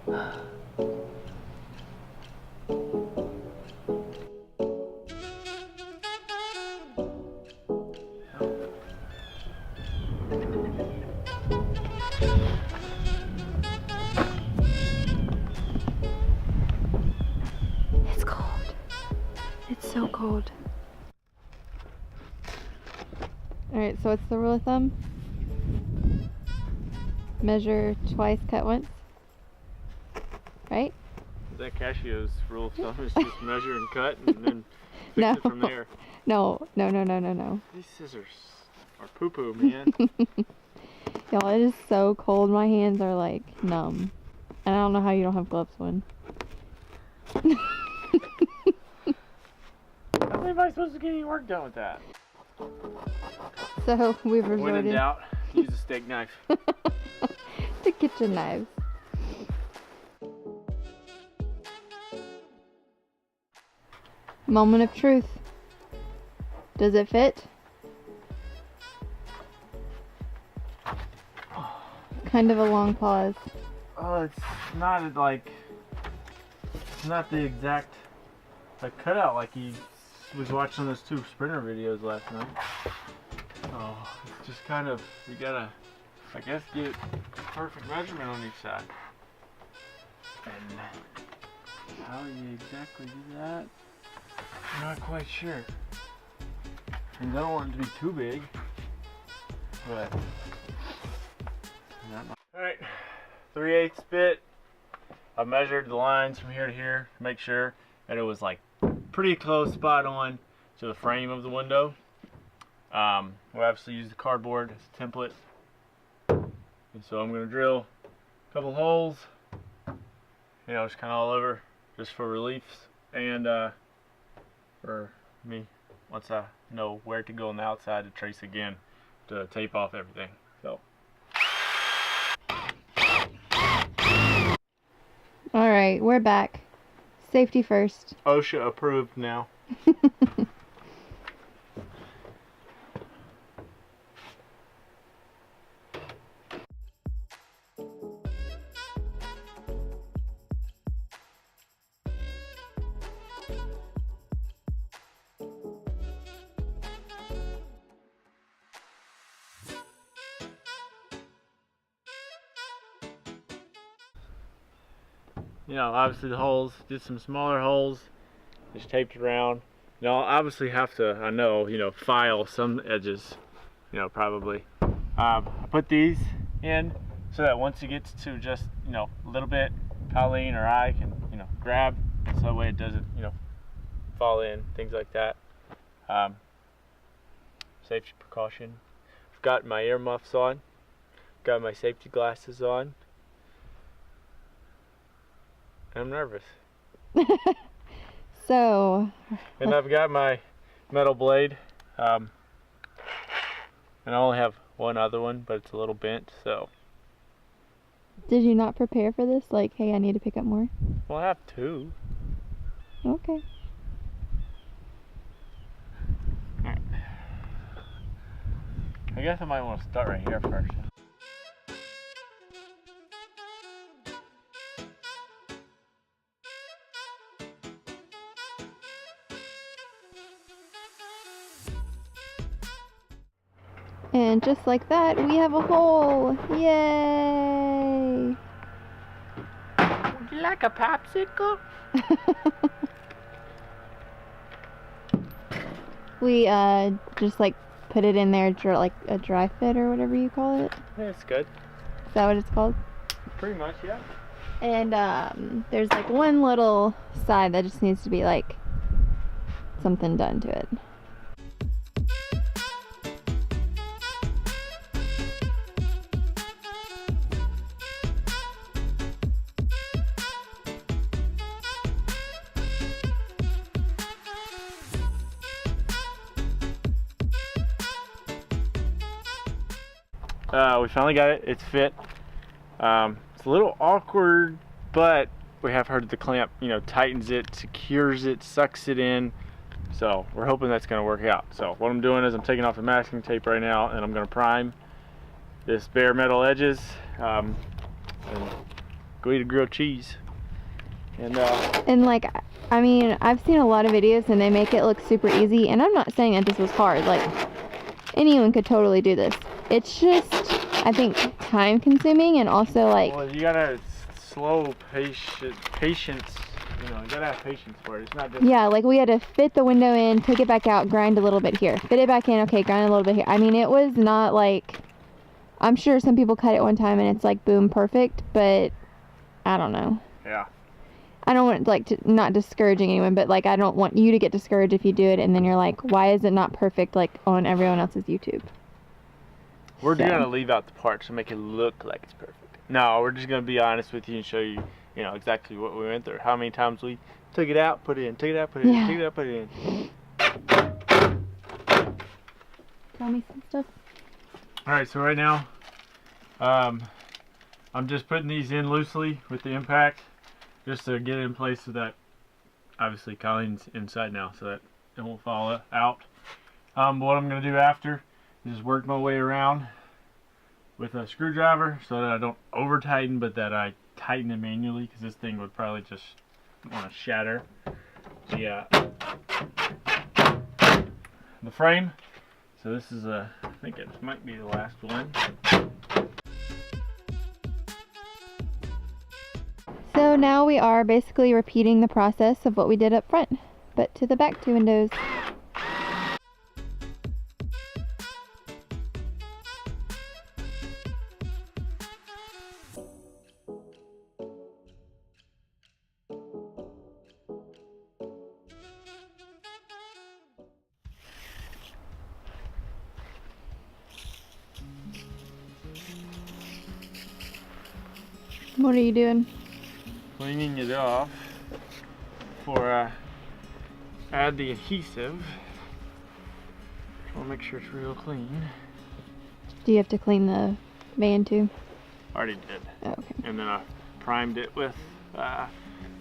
It's cold. It's so cold. Alright, so what's the rule of thumb? Measure twice, cut once. Right? Zach Cashio's rule of thumb is just measure and cut and then fix it from there. No. These scissors are poo-poo, man. Y'all, it is so cold. My hands are like numb. And I don't know how you don't have gloves on. How am I supposed to get any work done with that? So we've When resorted in doubt, use a steak knife. to kitchen knives. Moment of truth. Does it fit? Kind of a long pause. Oh, it's not like, it's not the exact cutout like he was watching those two Sprinter videos last night. Oh, it's just kind of, you gotta, I guess, get perfect measurement on each side. And how you exactly do that, I'm not quite sure. And I don't want it to be too big, but alright, 3/8 bit. I measured the lines from here to here to make sure that it was like pretty close, spot on to the frame of the window. We'll obviously use the cardboard as a template, and so I'm going to drill a couple holes, you know, just kind of all over, just for reliefs, and for me, once I know where to go on the outside, to trace again to tape off everything. So. Alright, we're back. Safety first. OSHA approved now. You know, obviously the holes, did some smaller holes, just taped around. You know, I'll obviously have to, I know, you know, file some edges, you know, probably. I put these in so that once it gets to just, you know, a little bit, Colleen or I can, you know, grab, so that way it doesn't, you know, fall in, things like that. Safety precaution. I've got my earmuffs on, got my safety glasses on. I'm nervous. So. And I've got my metal blade. And I only have one other one, but it's a little bent, so. Did you not prepare for this? Like, hey, I need to pick up more? Well, I have two. Okay. Alright. I guess I might want to start right here first. And just like that, we have a hole! Yay! Would you like a popsicle? We just like put it in there, like a dry fit or whatever you call it. Yeah, it's good. Is that what it's called? Pretty much, yeah. And there's like one little side that just needs to be like something done to it. We finally got it. It's fit. It's a little awkward, but we have heard the clamp, you know, tightens it, secures it, sucks it in. So we're hoping that's going to work out. So what I'm doing is I'm taking off the masking tape right now, and I'm going to prime this bare metal edges, and go eat a grilled cheese. And like, I mean, I've seen a lot of videos and they make it look super easy, and I'm not saying that this was hard. Like, anyone could totally do this. It's just, I think, time consuming, and also like, well, you gotta slow patience. You know, you gotta have patience for it. It's not just, yeah, like we had to fit the window in, take it back out, grind a little bit here, fit it back in, okay, grind a little bit here. I mean, it was not like, I'm sure some people cut it one time and it's like boom, perfect, but I don't know. yeah. I don't want like to, not discouraging anyone, but like I don't want you to get discouraged if you do it and then you're like, why is it not perfect like on everyone else's YouTube? We're gonna leave out the parts to make it look like it's perfect. No, we're just gonna be honest with you and show you, you know, exactly what we went through. How many times we took it out, put it in, took it out, put it in, took it out, put it in. Tell me some stuff. Alright, so right now, I'm just putting these in loosely with the impact, just to get it in place so that, obviously Colleen's inside now, so that it won't fall out. But what I'm gonna do after is work my way around with a screwdriver so that I don't over tighten, but that I tighten it manually, because this thing would probably just want to shatter. Yeah, the frame. So this is I think it might be the last one. So now we are basically repeating the process of what we did up front, but to the back two windows. What are you doing? Cleaning it off for add the adhesive. I'll make sure it's real clean. Do you have to clean the van too? Already did. Oh, okay. And then I primed it with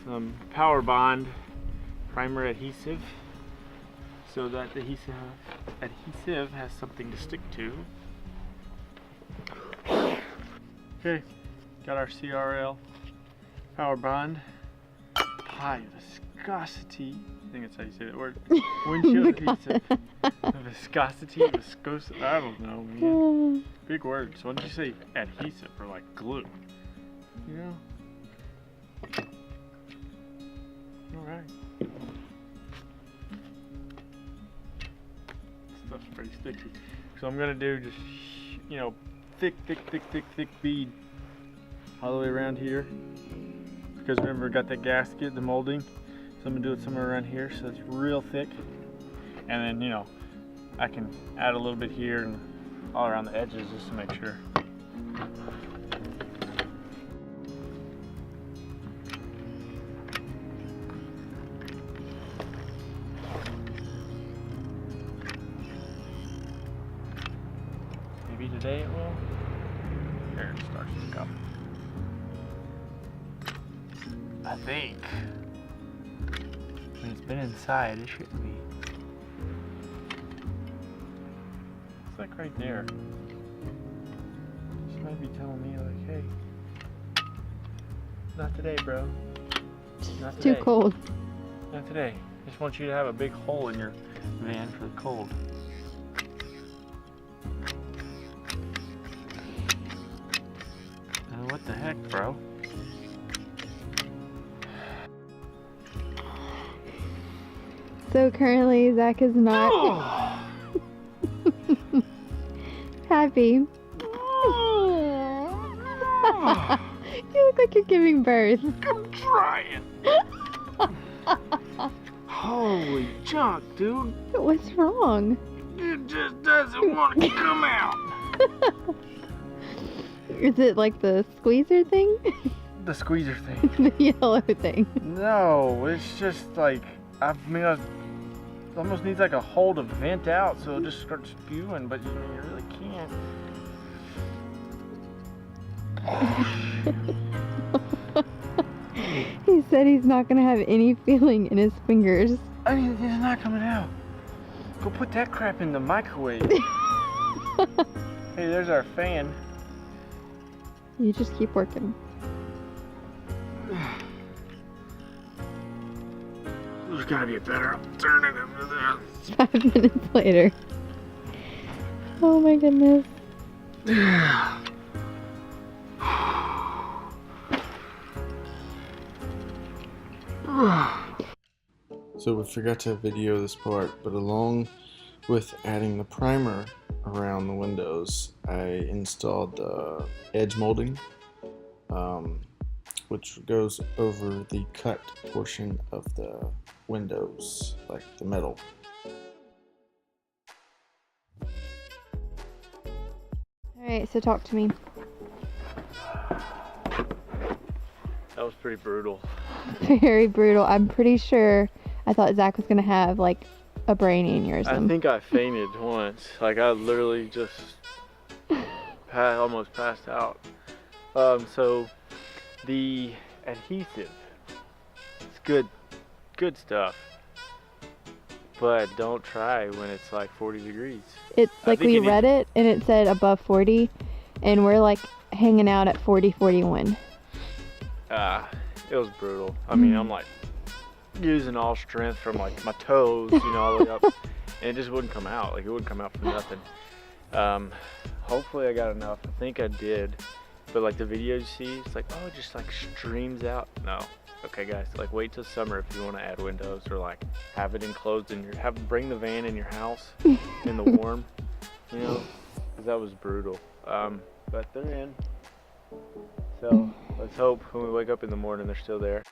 some Power Bond primer adhesive, so that the adhesive has something to stick to. Okay, got our CRL Power Bond. High viscosity. I think that's how you say that word. Windshield adhesive. Viscosity, viscosity. I don't know, man. Big words. Why don't you say adhesive or like glue? You know? Alright. Stuff's pretty sticky. So I'm gonna do just, you know, thick bead all the way around here. Because remember, I got that gasket, the molding. So I'm gonna do it somewhere around here so it's real thick. And then, you know, I can add a little bit here and all around the edges just to make sure. Maybe today it will. There it starts to come. I think. When it's been inside, it shouldn't be. It's like right there. This might be telling me like, hey, not today, bro. Not today. Too cold. Not today. Just want you to have a big hole in your van for the cold. What the heck, bro? So currently Zach is not happy. You look like you're giving birth. I'm trying. Holy junk, dude. What's wrong? It just doesn't want to come out. Is it like the squeezer thing? The squeezer thing. The yellow thing. No, it's just like, I mean, it almost needs like a hole to vent out so it'll just start spewing, but you really can't. He said he's not gonna have any feeling in his fingers. I mean, it's not coming out. Go put that crap in the microwave. Hey, there's our fan. You just keep working. gotta get better alternative to that. 5 minutes later. Oh my goodness. Yeah. So we forgot to video this part, but along with adding the primer around the windows, I installed the edge molding, which goes over the cut portion of the windows, like the metal. Alright, so talk to me. That was pretty brutal. Very brutal. I'm pretty sure I thought Zach was gonna have like a brain aneurysm. I think I fainted once. Like I literally just almost passed out. So the adhesive, it's good stuff. But don't try when it's like 40 degrees. It's like we read it and it said above 40 and we're like hanging out at 40, 41. It was brutal. I mean, I'm like using all strength from like my toes, you know, all the way up, and it just wouldn't come out. Like it wouldn't come out from nothing. Hopefully I got enough. I think I did. But like the videos you see, it's like, oh, it just like streams out. No. Okay guys, like wait till summer if you want to add windows or like have it enclosed in your, bring the van in your house in the warm, you know, because that was brutal. But they're in. So let's hope when we wake up in the morning they're still there.